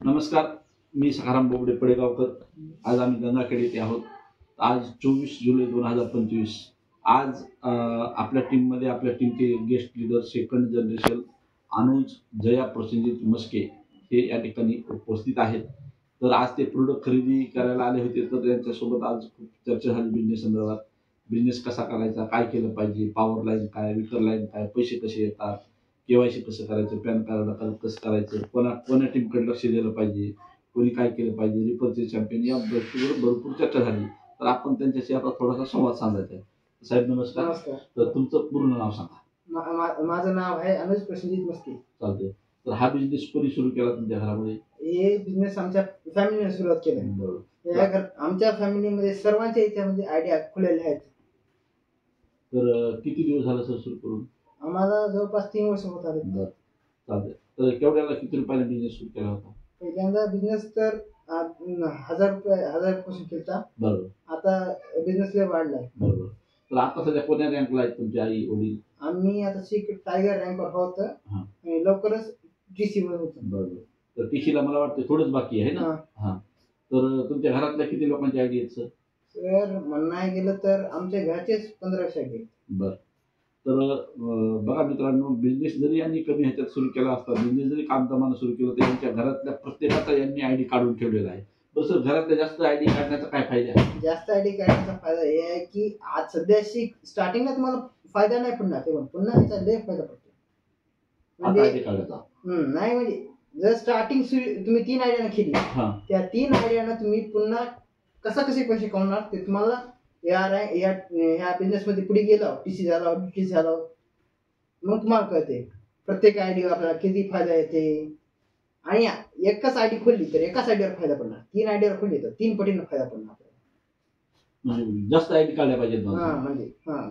नमस्कार, मी सखाराम बोबडे पडेगावकर. आज आम्ही गंगाखेड येथे आहोत. आज 24 जुलै 2025. आज आपल्या टीममध्ये आपल्या टीमचे guest leader second generation Anuj Jaya Prasenjit Maske हे या ठिकाणी उपस्थित आहेत. तर आज ते प्रोडक्ट खरेदी करायला आले होते. तर त्यांच्यासोबत आज खूप चर्चा झाली बिझनेस संदर्भात. बिझनेस कसा करायचा, काय केलं पाहिजे, पॉवर लाईन काय, विकर लाईन काय, पैसे कसे येतात, केवायसी कसं करायचं, पॅन कार्ड कसं करायचं, कोण्या टीमकडे लक्ष दिलं पाहिजे, कोणी काय केलं पाहिजे, रिपर्चचे चॅम्पियन या गोष्टीवर भरपूर चर्चा झाली. तर आपण त्यांच्याशी आता थोडासा संवाद साधायचा आहे. साहेब नमस्कार. नमस्कार. तर तुमचं पूर्ण नाव सांगा. माझं नाव आहे अनुज प्रसेनजित मस्के. चालतंय. तर हा बिझनेस कोणी सुरू केला तुमच्या घरामध्ये? हे बिझनेस आमच्या फॅमिलीने सुरुवात केली. बरोबर. आमच्या फॅमिलीमध्ये सर्वांच्या याच्यामध्ये आयडिया खुलेल्या आहेत. तर किती दिवस झालं सर सुरू करून? आम्हाला जवळपास 3 वर्ष होत आले. चालतंय. तर केवढ्याला किती रुपयाला बिझनेस सुरू केला होता? पहिल्यांदा बिझनेस तर 1000 केला. बरोबर. आता बिझनेस लय वाढलाय. बरोबर. तर आता सध्या कोण्या रँकला आहेत तुमचे आई वडील? आम्ही आता टायगर रँकवर आहोत आणि लवकरच टीसी वर होतो. बरोबर. तर टीसीला मला वाटतं थोडंच बाकी आहे ना? हा. तर तुमच्या घरातल्या किती लोकांची आयडी आहेत सर? सर म्हणाय गेलं तर आमच्या घरचेच 15 आहे. बरं. तर बघा मित्रांनो, बिझनेस जरी यांनी कमी ह्याच्यात सुरू केला असता, बिझनेस जरी कामदामानं सुरू केलं तर यांच्या घरातल्या प्रत्येकाचा यांनी आयडी काढून ठेवलेला आहे. तर सर घरातल्या जास्त आयडी काढण्याचा काय फायदा आहे? जास्त आयडी काढण्याचा फायदा हे आहे की आज सध्याशी स्टार्टिंगला तुम्हाला फायदा नाही पडणार, ते पुन्हा याचा लय फायदा पडतो. आता आयडी काढायचा नाही म्हणजे जर स्टार्टिंग तुम्ही 3 आयडियानं केली, त्या 3 आयडियानं तुम्ही पुन्हा कसे पैसे कमवणार ते तुम्हाला या बिझनेस मध्ये पुढे गेला, टीसी झाला, टीसी झाला, मग तुम्हाला कळते प्रत्येक आयडी आपल्याला किती फायदा येते. आणि एकच आयडी खोलली तर एकाच आयडीवर फायदा पडणार, 3 आयडीवर खोलली तर 3 पटीनं फायदा पडणार आपल्याला. म्हणजे जास्त आयडी काढल्या पाहिजेत.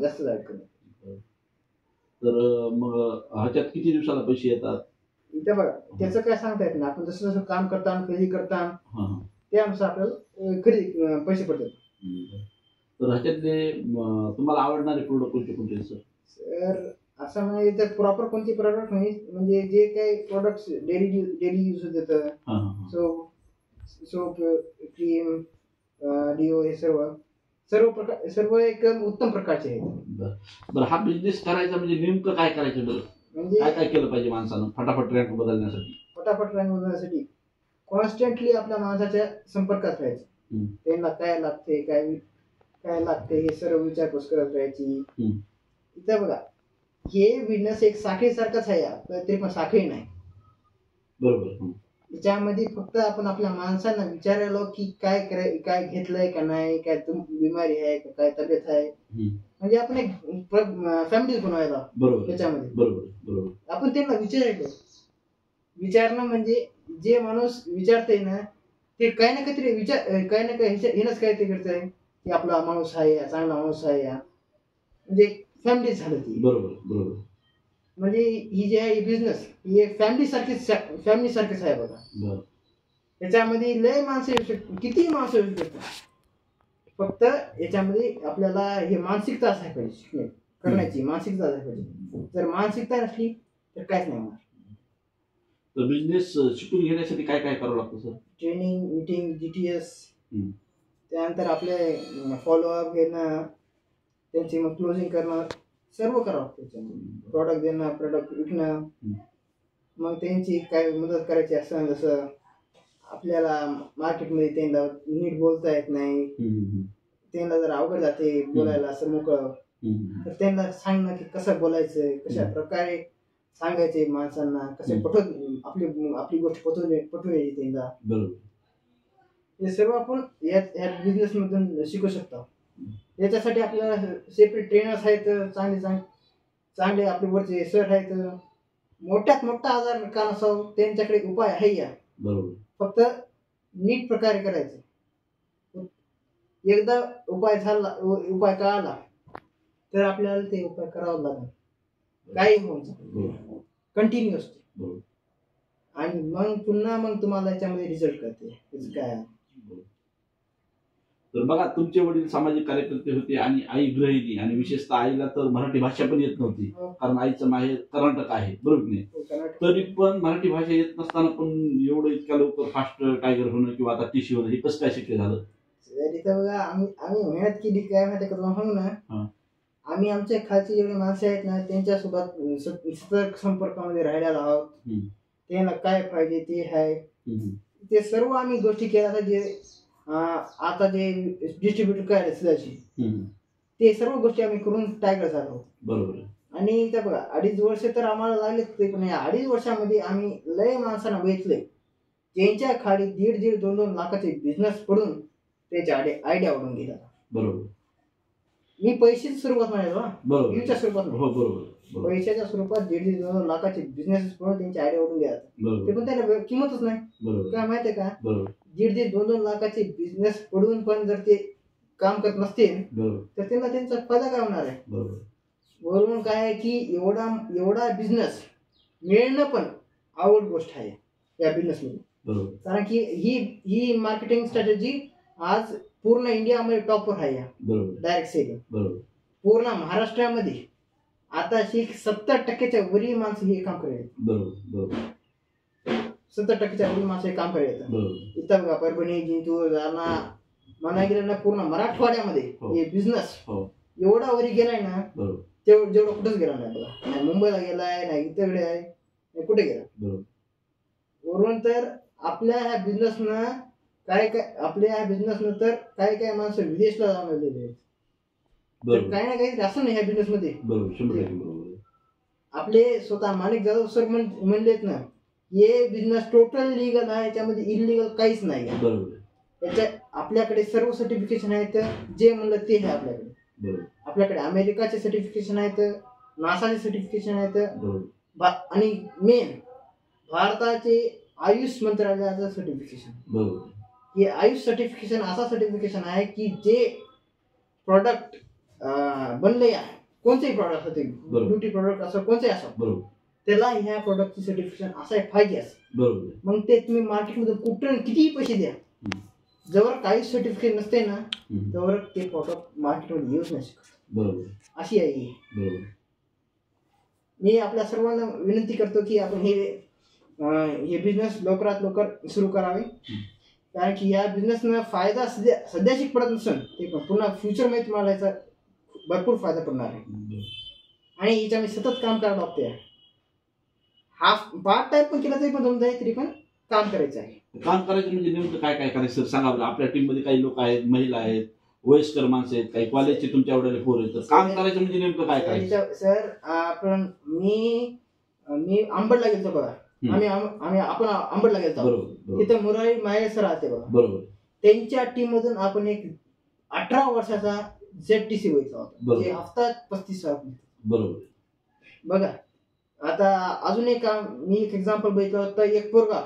जास्त आयडी काढल्या. तर मग ह्याच्यात किती दिवसाला पैसे येतात? इथे बघा त्याचं काय सांगता येत नाही. आपण जसं जसं काम करता खरेदी करता त्यानुसार आपल्याला पैसे पडतात. तर ह्याच्यातले तुम्हाला आवडणारे प्रोडक्ट कोणते कोणते सर? सर असं म्हणजे तर प्रॉपर कोणते प्रोडक्ट नाही, म्हणजे जे काही प्रोडक्ट डेली यूज होते, सोप क्रीम डिओ हे सर्व एकदम उत्तम प्रकारचे आहेत. बरं. हा बिझनेस करायचा म्हणजे नेमकं काय करायचं बरं? म्हणजे काय केलं पाहिजे माणसानं फटाफट रँक बदलण्यासाठी? कॉन्स्टंटली आपल्या माणसाच्या संपर्कात राहायचं. त्यांना काय लागते काय लागते हे सर्व विचारपूस करत राहायची. इथं बघा हे बिझनेस एक साखळीसारखंच आहे, तरी पण साखळी नाही. बरोबर. त्याच्यामध्ये फक्त आपण आपल्या माणसांना विचारायला की काय घेतलंय का नाही, काय बिमारी आहे का, काय तब्येत आहे, म्हणजे आपण एक फॅमिली बनवायला. बरोबर. त्याच्यामध्ये बरोबर आपण त्यांना विचारणं म्हणजे जे माणूस विचारतय ना ते काही ना काही हेच काय ते करतंय की आपला माणूस आहे, चांगला माणूस आहे, म्हणजे फॅमिली झालं ती. बरोबर. म्हणजे ही जी आहे बिझनेस ही एक फॅमिली सारखीच आहे बघा. याच्यामध्ये लय माणसं येऊ शकतात, किती माणसं येऊ शकतात. फक्त याच्यामध्ये आपल्याला हे मानसिकता असायला पाहिजे, करण्याची मानसिकता असायला पाहिजे. जर मानसिकता नसली तर काहीच नाही होणार. तर बिझनेस शिकून घेण्यासाठी काय काय करावं लागतं सर? ट्रेनिंग, मीटिंग, GTS, त्यानंतर आपले फॉलोअप घेणं, त्यांची मग क्लोजिंग करणं, सर्व करावं लागतं. प्रॉडक्ट देणं, प्रॉडक्ट विकणं, मग त्यांची काय मदत करायची असं जसं आपल्याला मार्केटमध्ये त्यांना नीट बोलता येत नाही, त्यांना जर अवघड जाते बोलायला असं मोकळं, तर त्यांना सांगणं की कसं बोलायचं, कशा प्रकारे सांगायचे माणसांना, कसे आपली गोष्ट पटवून यायची त्यांना. हे सर्व आपण या बिझनेस मधून शिकू शकतो. याच्यासाठी आपल्याला सेपरेट ट्रेनर्स आहेत, चांगले आपले वरचे सर आहेत. मोठ्यात मोठा आजार का नसावं त्यांच्याकडे उपाय आहे या. फक्त नीट प्रकारे करायचं. एकदा उपाय कळाला तर आपल्याला ते उपाय करावा लागेल, काही होऊन कंटिन्युअस. आणि मग पुन्हा तुम्हाला याच्यामध्ये रिझल्ट कळते काय. तर बघा, तुमचे वडील सामाजिक कार्यकर्ते होते आणि आई गृहिणी, आणि विशेषतः आईला तर मराठी भाषा पण येत नव्हती, कारण आईचं माहेर कर्नाटक आहे, बरोबर की नाही? तरी पण मराठी भाषा येत नसताना पण एवढं इतक्या लवकर फास्ट टायगर होणं किंवा आता टीसी होणं हे कसं काय शक्य झालं? इथं बघा, आम्ही मेहनत केली. काय माहिती का तुम्हाला सांगू ना, आम्ही आमच्या खालची जेवढी माणसं आहेत ना त्यांच्यासोबत सतत संपर्कामध्ये राहिलेलो आहोत. त्यांना काय पाहिजे ते आहे, ते सर्व आम्ही गोष्टी केल्या. आता जे डिस्ट्रीब्युटर काय आहे सध्याची, ते सर्व गोष्टी आम्ही करून टायगर झालो. बरोबर. आणि इथं बघा 2.5 वर्ष तर आम्हाला लागले, ते पण या 2.5 वर्षामध्ये आम्ही लय माणसांना बघितले त्यांच्या खाली 1.5-2 लाखाचे बिझनेस पडून त्याच्या आयडिया उडून गेला. बरोबर. मी पैशाची सुरुवात म्हणायचो, बरोबर, सुरुवात बरोबर, पैशाच्या स्वरूपात 1.5-2 लाखाचे बिझनेस पडून त्यांची आयडिया उडून गेला. ते पण त्याला किंमतच नाही. काय माहितीये का, 1.5-2 लाखाचे बिझनेस पडून पण जर ते काम करत नसतील तर त्यांना त्यांचा फायदा काय होणार आहे? वरून काय आहे की एवढा बिझनेस मिळणं पण आवड गोष्ट आहे या बिझनेस मध्ये. कारण की ही मार्केटिंग स्ट्रॅटेजी आज पूर्ण इंडियामध्ये टॉपवर आहे. डायरेक्ट सेलिंग पूर्ण महाराष्ट्रामध्ये आता 70%च्या वरील माणसं हे काम करायला. 70%च्या वरील माणसं हे काम करायला. इथं बघा, परभणी, जिंतूर, जालना म्हणा गेलं ना, पूर्ण मराठवाड्यामध्ये हे बिझनेस एवढा वरी गेलाय ना, जेवढं कुठंच गेला नाही बघा. नाही मुंबईला गेलाय, नाही इकडे आहे, नाही कुठे गेला. वरून तर आपल्या ह्या बिझनेसनं तर काय माणसं विदेशला जाऊन आलेले आहेत. काही ना काही असं नाही ह्या बिझनेस मध्ये. आपले स्वतः माणिक जाधव सर म्हणलेत ना, हे बिझनेस टोटल लीगल आहे, याच्यामध्ये इलिगल काहीच नाही. याच्या आपल्याकडे सर्व सर्टिफिकेशन आहेत, जे म्हणलं ते आहे आपल्याकडे. आपल्याकडे अमेरिकाचे सर्टिफिकेशन आहेत, नासाचे सर्टिफिकेशन आहेत, आणि मेन भारताचे आयुष मंत्रालयाचं सर्टिफिकेशन. हे आयुष सर्टिफिकेशन असा सर्टिफिकेशन आहे की जे प्रोडक्ट बनले आहे, कोणतेही प्रोडक्ट होते, ब्युटी प्रोडक्ट असं कोणतेही असं, त्याला ह्या प्रोडक्टची सर्टिफिकेशन असं पाहिजे असं. मग ते तुम्ही मार्केटमध्ये कुठून कितीही पैसे द्या, जवळ काही सर्टिफिकेट नसते ना, त्यावर ते प्रोडक्ट मार्केटमध्ये येऊच नाही शकत. अशी आहे. मी आपल्या सर्वांना विनंती करतो की आपण हे बिझनेस लवकरात लवकर सुरू करावे. कारण की या बिझनेसनं फायदा सध्याशी पडत नसेल, ते पण पुन्हा फ्युचरमध्ये तुम्हाला याचा भरपूर फायदा पडणार आहे. आणि याच्यामध्ये सतत काम करावं लागते. हा पार्ट टाइम पण केला तरी पण जमत आहे, तरी पण काम करायचं आहे. काम करायचं म्हणजे नेमकं काय काय करायचं सर सांगा बरं. आपल्या टीम मध्ये काही लोक आहेत, महिला आहेत, वयस्कर माणसं आहेत, काही कॉलेजचे तुमच्या आवडले पोर आहेत. काम करायचं म्हणजे नेमकं काय करायचं सर? आपण मी आंबडला गेलो बघा. आपण आंबडला गेलो, तिथे मुरारी माये सर राहते बघा. बरोबर. त्यांच्या टीम मधून आपण एक 18 वर्षाचा ZTC व्हायचा होता, जे हप्ता 35,000. बरोबर. बघा, आता अजून एक मी एक एक्झाम्पल बघितलं होतं. एक पोरगा,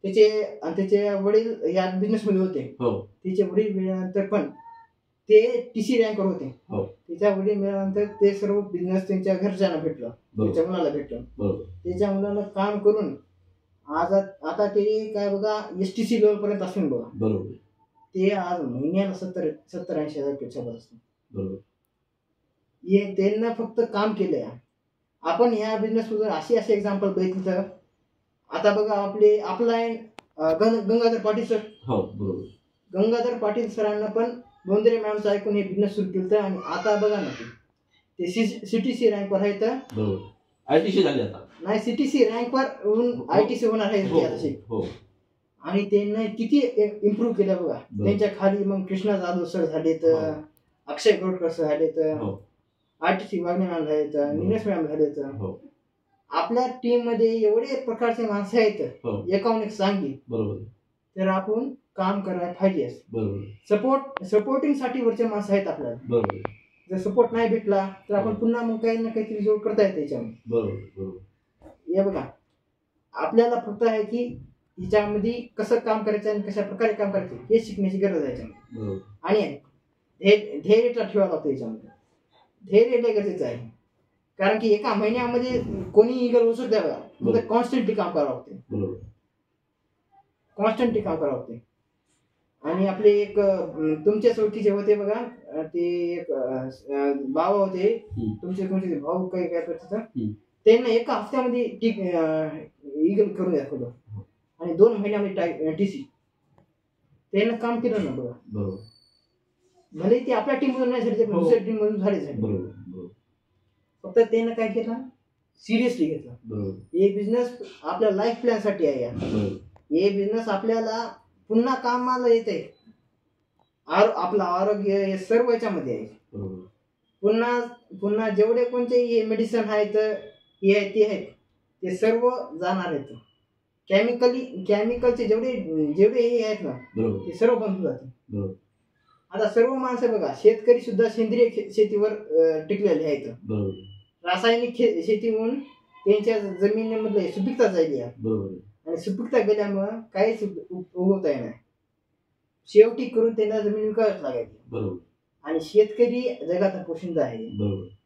त्याचे वडील या बिझनेस मध्ये होते. त्याचे वडील मिळाल्यानंतर पण ते TC रँकवर होते. त्याच्या वडील मिळाल्यानंतर ते सर्व बिझनेस त्यांच्या घरच्यांना भेटलं, त्याच्या मुलाला भेटलं. त्याच्या मुलाला काम करून आता ते काय बघा STC लेवल पर्यंत असून बघा. बरोबर. ते आज महिन्याला 70-80 हजार पेक्षा बरं. त्यांना फक्त काम केलंय. आपण ह्या बिझनेस मधून अशी एक्झाम्पल बघितलं. आता बघा आपला गंगाधर पाटील सर. बरोबर. गंगाधर पाटील सरांना पण गोंधळे मॅमचं ऐकून हे बिझनेस सुरू केलं. आणि आता बघा ना, ते CTC रँकवर आहेत. ITC झाले आता नाही, CTC रँकवर ITC होणार आहे. आणि त्यांना किती इम्प्रूव्ह केलं बघा. त्यांच्या खाली मग कृष्णा जाधव सर झालेत, अक्षय गोडकर सर झालेत, RTC वागणे मॅम झालेत, निलेश मॅम झालेत. आपल्या टीम मध्ये एवढे प्रकारचे माणसं आहेत, एकाहून एक चांगली. बरोबर. तर आपण काम करायला पाहिजे. बरोबर. सपोर्टिंग साठी वरचे माणसं आहेत आपल्याला. बरोबर. जर सपोर्ट नाही भेटला तर आपण पुन्हा मग काही ना काहीतरी जोड करता येते याच्यामध्ये. बरोबर. हे बघा, आपल्याला फक्त आहे की याच्यामध्ये कसं काम करायचं आणि कशा प्रकारे काम करायचं हे शिकण्याची गरज आहे याच्यामध्ये. आणि धैर्य ठेवावं लागतं याच्यामध्ये. धैर्य लय गरजेचं आहे. कारण की एका महिन्यामध्ये कोणी इगल उचलत द्यावं, कॉन्स्टंटली काम करावं लागते. कॉन्स्टंटली काम करावं लागते. आणि आपले एक तुमच्याच ओळखीचे होते बघा, ते एक बाबा होते तुमचे, कोणते भाऊ काही काय करतात, त्यांना एका हफ्त्यामध्ये ईगल करून दाखवलं आणि 2 महिन्यामध्ये टीसी. त्यांना काम केलं ना बघा. भले ते आपल्या टीम मधून नाही झाले, दुसऱ्या टीम मधून झाले. फक्त त्यानं काय केलं, सिरियसली घेतलं. हे बिझनेस आपल्या लाईफ प्लॅन साठी आहे. हे बिझनेस आपल्याला पुन्हा कामाला येते. आपलं आरोग्य हे सर्व याच्यामध्ये आहे. पुन्हा जेवढे कोणते हे मेडिसिन आहेत, हे आहेत ते आहेत, ते सर्व जाणार आहेत. केमिकलचे जेवढे हे आहेत ना, ते सर्व बंद जाते. आता सर्व माणसं बघा, शेतकरी सुद्धा सेंद्रिय शेतीवर टिकलेले आहेत. रासायनिक शेतीहून त्यांच्या जमिनीमध्ये सुपीकता झाली आहे आणि सुपीकता गेल्यामुळं काहीच उगवता येणार. शेवटी करून त्यांना जमीन विकावच लागायची. आणि शेतकरी जगाचा पोशिंदा आहे.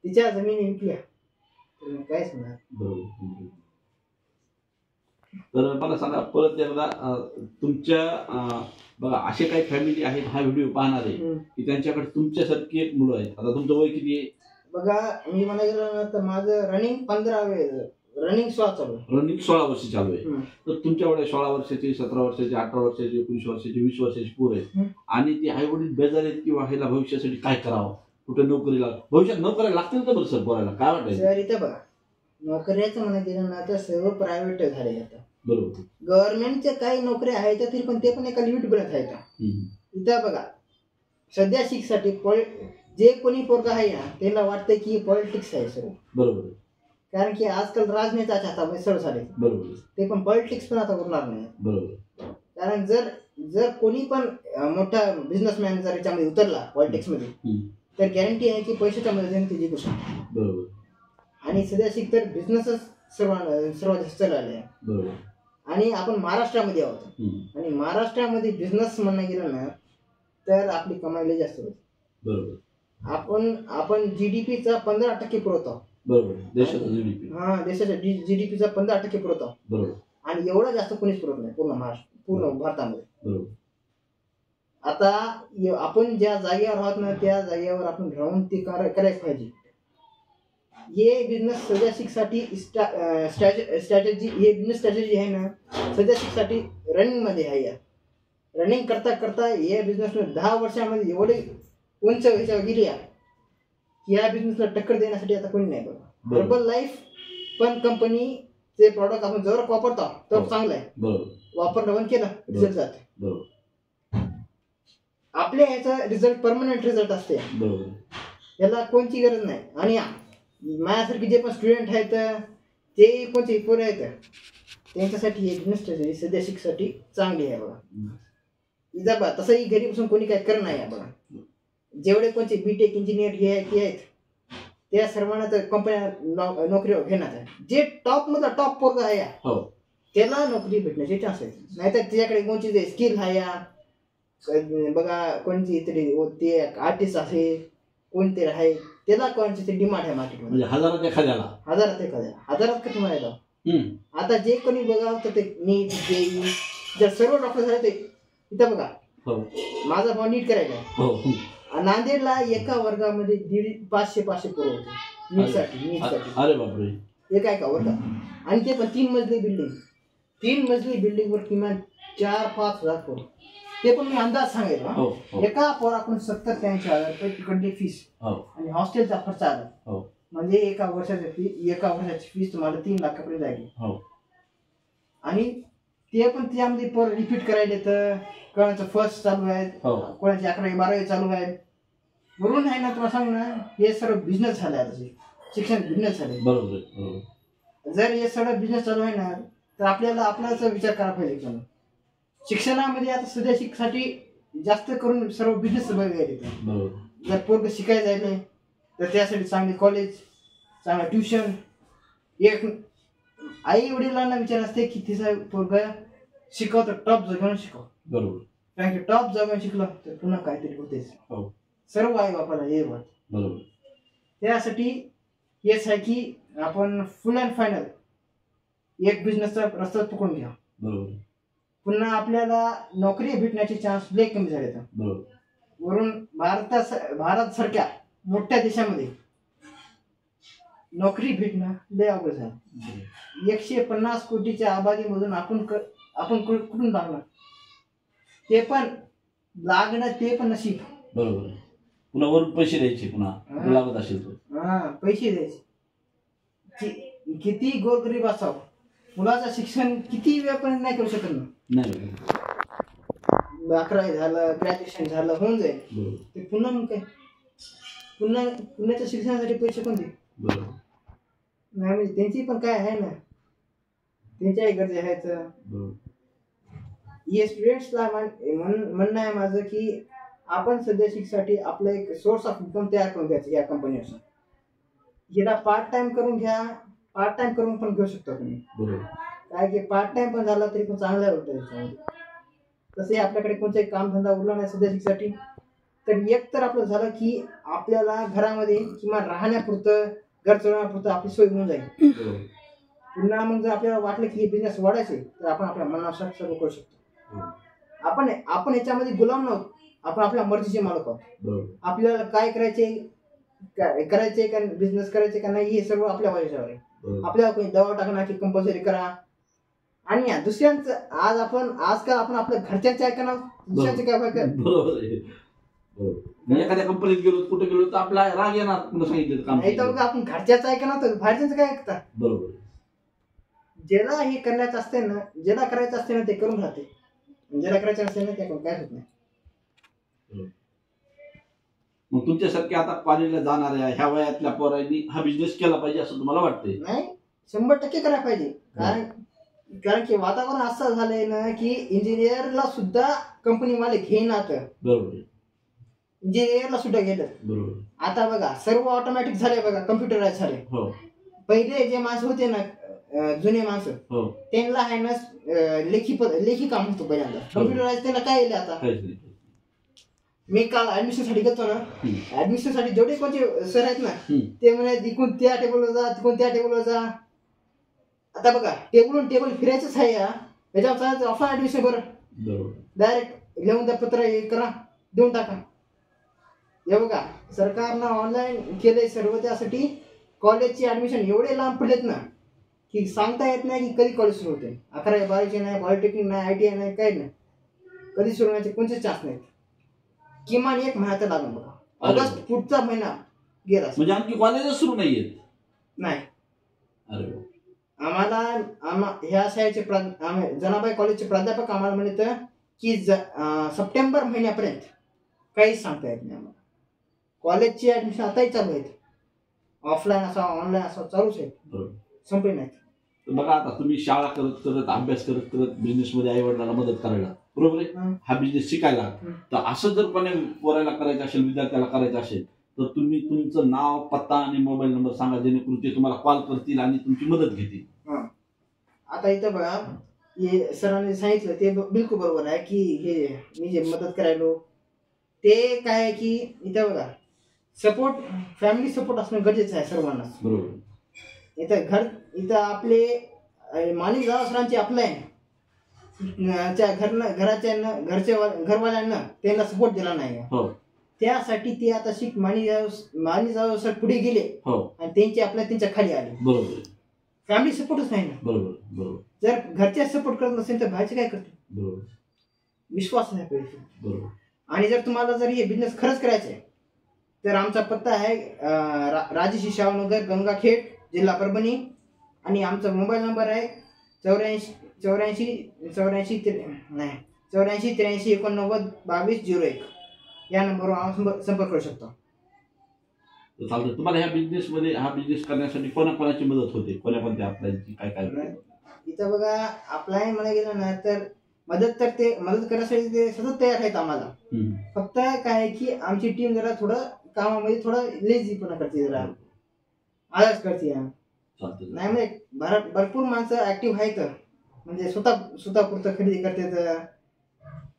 तिच्या जमिनी विकल्या तर कायच होणार. तर मला सांगा परत एकदा, तुमच्या बघा असे काही फॅमिली आहेत हा व्हिडिओ पाहणारे की त्यांच्याकडे तुमच्यासारखी एक मुलं आहेत. आता तुमचं वय किती आहे? बघा, मी म्हणायला गेलं तर माझं रनिंग 16 चालू आहे. रनिंग 16 वर्ष चालू आहे. तर तुमच्या एवढ्या 16 वर्षाची, 17 वर्षाची, 18 वर्षाची, 19 वर्षाची, 20 वर्षाची पोरं आहेत आणि ते आई वडील बेजार आहेत किंवा ह्याला भविष्यासाठी काय करावं, कुठे नोकरीला, भविष्यात नोकऱ्या लागतील का बरं सर पोरायला, काय वाटतं सर? इथं बघा, नोकऱ्याचं म्हणायला गेलं ना तर सर्व प्रायव्हेट झाले आता. बरोबर. गव्हर्नमेंटच्या काही नोकऱ्या आहेत तरी पण ते पण एका लिमिट पर्यंत आहेत. इथं बघा, सध्या शिकसाठी जे कोणी पोरगा आहे ना त्यांना वाटतं की पॉलिटिक्स आहे सर्व. बरोबर. कारण की आजकाल राजनेताच्या हातामध्ये सर्व झाले. बरोबर. ते पण पॉलिटिक्स पण आता उरणार नाही. बरोबर. कारण जर कोणी पण मोठा बिझनेसमॅन जर याच्यामध्ये उतरला पॉलिटिक्स मध्ये तर गॅरंटी आहे की पैशाच्या मदतीने ते जिंकू शकतो. बरोबर. आणि सध्या शिक तर बिझनेसच सर्वात जास्त चालले आहे. बरोबर. आणि आपण महाराष्ट्रामध्ये आहोत आणि महाराष्ट्रामध्ये बिझनेस म्हणणं गेलं ना तर आपली कमाई जास्त होते. बरोबर. आपण जीडीपीचा 15% पुरवतो. बरोबर. देशाचा जीडीपी, देशाच्या जीडीपीचा 15% पुरवतो. बरोबर. आणि एवढं जास्त कोणीच पुरवत नाही पूर्ण भारतामध्ये. बरोबर. आता आपण ज्या जागेवर आहोत ना त्या जागेवर आपण राहून ते करायला पाहिजे. हे बिझनेस सध्यासाठी स्ट्रॅटेजी, हे बिझनेस स्ट्रॅटेजी आहे ना सध्यासाठी रनिंग मध्ये आहे. रनिंग करता करता या बिझनेसमध्ये 10 वर्षामध्ये एवढे उंच ह्याच्यावर गेली की या बिझनेसला टक्कर देण्यासाठी आता कोणी नाही. बघा, हर्बल लाईफ पण कंपनीचे प्रॉडक्ट आपण जवळ वापरतो तर चांगलं आहे. बरोबर. वापरणं बंद केलं रिझल्ट जाते. बरोबर. आपल्या ह्याचा रिझल्ट परमनंट रिझल्ट असते. बरोबर. याला कोणती गरज नाही. आणि माझ्यासारखे जे पण स्टुडंट आहेत ते कोणते पोरं आहेत त्यांच्यासाठी हे बिझनेस स्ट्रॅटेजी सध्या शिकसाठी चांगली आहे. बघा, इजा बा तसंही घरी बसून कोणी काय करत नाही आहे. बघा, जेवढे कोणते बीटेक इंजिनियर हे आहेत ते आहेत त्या सर्वांना तर कंपन्या नोकरीवर घेणार आहे. जे टॉप मधला टॉप पोरगा आहे त्याला नोकरी भेटण्याचे चान्स आहेत. नाहीतर त्याच्याकडे कोणती ते स्किल आहे बघा, कोणती तरी ते आर्टिस्ट आहे कोणते आहे त्याला कोणती तरी डिमांड आहे मार्केटमध्ये. हजारात एखाद्याला का तुम्हाला. आता जे कोणी बघा तर ते नीट जेई जर सर्व डॉक्टर झाले ते इथं बघा, माझा भाऊ नीट करायचा नांदेडला एका वर्गामध्ये 500 पोरं होते नीटसाठी. अरे बापरे. एका वर्ग, आणि ते पण 3 मजली बिल्डिंग. 3 मजली बिल्डिंग वर किमान 4-5 हजार पोरं. ते पण मी अंदाज सांगायला, एका पोराकडून 70-80 हजार रुपये तिकडली फीस आणि हॉस्टेलचा खर्च आला. म्हणजे एका वर्षाची फीस तुम्हाला 3 लाखापर्यंत जाईल. आणि ते पण त्यामध्ये पर रिपीट करायला तर कोणाचं फर्स्ट चालू आहे, कोणाची 11वी-12वी चालू आहे. बरोबर आहे ना? तुम्हाला सांग ना, हे सर्व बिझनेस झाले. आता शिक्षण बिझनेस झाले. बरोबर. जर हे सगळं बिझनेस चालू आहे ना तर आपल्याला आपलाच विचार करायला पाहिजे. शिक्षणामध्ये आता सध्या शिकसाठी जास्त करून सर्व बिझनेस बघायला. जर पोरग शिकायला जायला तर त्यासाठी चांगली कॉलेज, चांगलं ट्युशन. एक आई वडिलांना विचार असते की तिचा पोरग शिकव तर टॉप जागेवर शिकव. बरोबर. कारण की टॉप जागेवर शिकलं तर पुन्हा काहीतरी होतेच. सर्व आई बापाला हे वाटत. बरोबर. त्यासाठी हेच आहे की आपण फुल अँड फायनल एक बिझनेसचा रस्ता पकडून घ्या. बरोबर. पुन्हा आपल्याला नोकरी भेटण्याचे चान्स लय कमी झाले. बरोबर. वरून भारत सारख्या मोठ्या देशामध्ये नोकरी भेटणं लय अवघड झालं. 150 कोटीच्या आबादीमधून आपण कुठून लागणार, ते पण लागणं ते पण नशीब. बरोबर. पुन्हा वर पैसे द्यायचे, पुन्हा लागत असेल तर पैसे द्यायचे. किती गोरगरीब असावं, मुलाचं शिक्षण किती वेळपर्यंत नाही करू शकत ना. 11वी झालं, ग्रॅज्युएशन झालं, होऊन जाईल. ते पुन्हा मग काय, पुण्याच्या शिक्षणासाठी पैसे पण दे. नाही म्हणजे त्यांची पण काय आहे ना, त्यांच्याही गरजा आहेत. हे स्टुडंट्सला म्हणणं आहे माझं की आपण सध्या शिक्षणासाठी आपलं एक सोर्स ऑफ इन्कम तयार करून घ्यायचं या कंपनीचं. याला पार्ट टाइम करून घ्या, पार्ट टाइम करून पण घेऊ शकता तुम्ही. काय की पार्ट टाइम पण झाला तरी पण चांगला होतं त्याच्यामध्ये. तसे आपल्याकडे कोणताही कामधंदा उरला नाही सध्या शिक्षणासाठी, तर एक तर आपलं झालं की आपल्याला घरामध्ये किंवा राहण्यापुरतं, घर चालवण्यापुरतं आपली सोय होऊन जाईल. पुन्हा मग जर आपल्याला वाटलं की हे बिझनेस वाढायचे तर आपण आपल्या मनानुसार सर्व करू शकतो. आपण याच्यामध्ये गुलाम नव्हतो, आपण आपल्या मर्जीचे मालक आहोत. आपल्याला काय करायचे का बिझनेस करायचे का नाही हे सर्व आपल्या वयाच्यावर आहे. आपल्याला कोणी दबाव टाकणार की कंपल्सरी करा. आणि दुसऱ्यांचं आजकाल आपण आपल्या घरच्यांचे ऐकणार, दुसऱ्यांचे काय एखाद्या कंपनीत गेलो, कुठे गेलो तर आपला राग येणार, सांगितलं काम नाही तर आपण घरच्याच ऐकणार तर बाहेरच्यांचं काय ऐकतात. बरोबर. ज्याला हे करण्याचं असते ना, ज्याला करायचं असते ना ते करून राहते, ज्याला करायचं असते ना ते काय होत नाही. मग तुमच्यासारखे आता कॉलेजला जाणाऱ्या ह्या वयातल्या पोरांनी हा बिझनेस केला पाहिजे असं तुम्हाला वाटतंय? नाही, 100% करायला पाहिजे. कारण की वातावरण असं झालंय ना की इंजिनियरला सुद्धा कंपनी वाले घेईनात. बरोबर. इंजिनियरला सुद्धा गेलं. बरोबर. आता बघा सर्व ऑटोमॅटिक झाले, बघा कम्प्युटराइज झाले. पहिले जे माणसं होते ना, जुने माणसं, त्यांना आहे ना लेखी काम होतं पहिल्यांदा. कम्प्युटराइज त्यांना काय येईल आता. मी काल ऍडमिशन साठी गेलो ना, ऍडमिशन साठी जेवढे कोणते सर आहेत ना ते म्हणे इकडून त्या टेबलवर जा, तिकडून त्या टेबलवर जा. आता बघा टेबल फिरायचंच आहे या, त्याच्यावर ऑफलाईन ऍडमिशन बरं, डायरेक्ट लिहून द्या पत्र करा, देऊन टाका. हे बघा सरकारनं ऑनलाईन केलंय सर्व. त्यासाठी कॉलेजची ऍडमिशन एवढे लांब पडलेत ना की सांगता येत नाही की कधी कॉलेज सुरू होते. 11वी 12वी नाही, पॉलिटेक्निक नाही, ITI नाही, काही नाही, कधी सुरू होण्याचे कोणतेच चान्स नाहीत. किमान 1 महिना तर लागून बघा. ऑगस्ट पुढचा महिना गेला म्हणजे आणखी कॉलेजच सुरू नाहीयेत. नाही. आम्हाला ह्या शाळेचे जनाबाई कॉलेजचे प्राध्यापक आम्हाला म्हणत की सप्टेंबर महिन्यापर्यंत काहीच सांगता येत नाही आम्हाला. कॉलेजची ऍडमिशन आताही चालू आहेत, ऑफलाईन असा ऑनलाईन असा चालूच आहे, संपले नाहीत. बघा आता तुम्ही शाळा करत करत, अभ्यास करत करत बिझनेस मध्ये आई वडिलांना मदत करायला, बरोबर आहे, हा बिझनेस शिकायला, तर असं जर कोणी पोरायला करायचं असेल, विद्यार्थ्याला करायचं असेल तर तुम्ही तुमचं नाव, पत्ता आणि मोबाईल नंबर सांगा, जेणेकरून ते तुम्हाला कॉल करतील आणि तुमची मदत घेतील. आता इथं बघा हे सरांनी सांगितलं ते बिलकुल बरोबर आहे की हे मी जे मदत करायलो ते काय आहे की इथं बघा सपोर्ट, फॅमिली सपोर्ट असणं गरजेचं आहे सर्वांना. बरोबर. इथं आपले माणिक जाधव सरांची अप्लाय घरवाल्यांना त्यांना सपोर्ट दिला नाही. त्यासाठी ते आता माणिक जाधव सर पुढे गेले आणि त्यांची अप्लाय त्यांच्या खाली आले. बरोबर. फॅमिली सपोर्टच नाही ना. बरोबर. जर घरचे सपोर्ट करत नसेल तर बाहेरचे काय करतील. बरोबर. विश्वास नाही पाहिजे. बरोबर. आणि जर तुम्हाला जर हे बिझनेस खरंच करायचं आहे तर आमचा पत्ता आहे राजेशी शाहनगर, गंगाखेड, जिल्हा परभणी. आणि आमचा मोबाईल नंबर आहे 84 83 89 2201. या नंबरवर संपर्क करू शकतो. चालतं. तुम्हाला ह्या बिझनेस करण्यासाठी कोणाकोणाची मदत होते, कोणत्या अप्लायची काय? इथं बघा अप्लाय मला गेलं ना तर मदत करण्यासाठी ते सतत तयार आहेत आम्हाला. फक्त काय की आमची टीम जरा थोडं कामामध्ये थोडं लेझीपणा करते, जरा आळस करते. नाही म्हणजे भरपूर माणसं ऍक्टिव्ह आहेत, म्हणजे स्वतःपुरतं खरेदी करतात.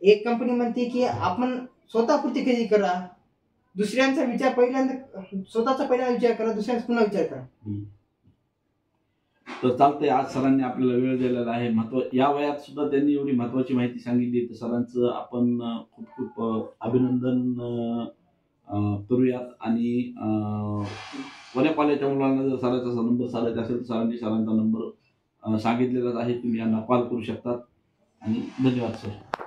एक कंपनी म्हणते की आपण स्वतःपुरती खरेदी करा, दुसऱ्यांचा विचार पहिल्यांदा, स्वतःचा पहिल्यांदा विचार करा, दुसऱ्यांचा पुन्हा विचार करा. तर चालतंय, आज सरांनी आपल्याला वेळ दिलेला आहे. या वयात सुद्धा त्यांनी एवढी महत्वाची माहिती सांगितली, तर सरांचं आपण खूप खूप अभिनंदन करूयात. आणि कोण्या कॉलेजच्या मुलांना जर सरांचा नंबर सांगायचा असेल तर सरांनी सरांचा नंबर सांगितलेलाच आहे, तुम्ही यांना कॉल करू शकतात. आणि धन्यवाद सर.